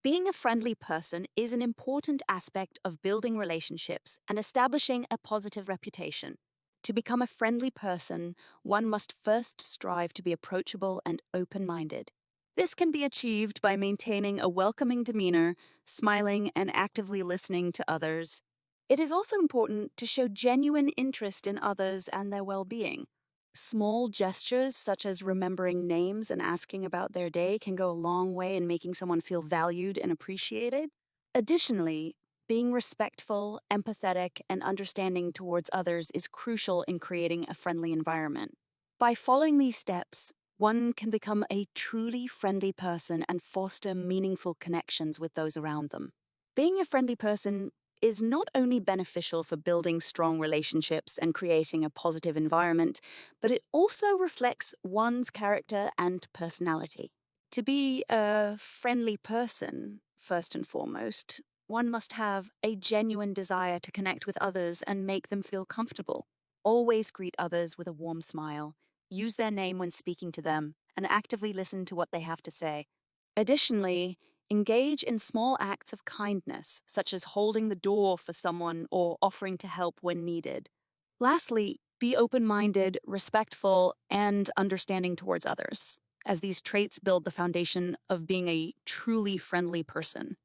Being a friendly person is an important aspect of building relationships and establishing a positive reputation. To become a friendly person, one must first strive to be approachable and open minded. This can be achieved by maintaining a welcoming demeanor, smiling, and actively listening to others. It is also important to show genuine interest in others and their well being. Small gestures, such as remembering names and asking about their day, can go a long way in making someone feel valued and appreciated. Additionally, being respectful, empathetic, and understanding towards others is crucial in creating a friendly environment. By following these steps, one can become a truly friendly person and foster meaningful connections with those around them. Being a friendly person is not only beneficial for building strong relationships and creating a positive environment, but it also reflects one's character and personality. To be a friendly person, first and foremost, one must have a genuine desire to connect with others and make them feel comfortable. Always greet others with a warm smile, use their name when speaking to them, and actively listen to what they have to say. Additionally, engage in small acts of kindness, such as holding the door for someone or offering to help when needed. Lastly, be open minded, respectful, and understanding towards others, as these traits build the foundation of being a truly friendly person.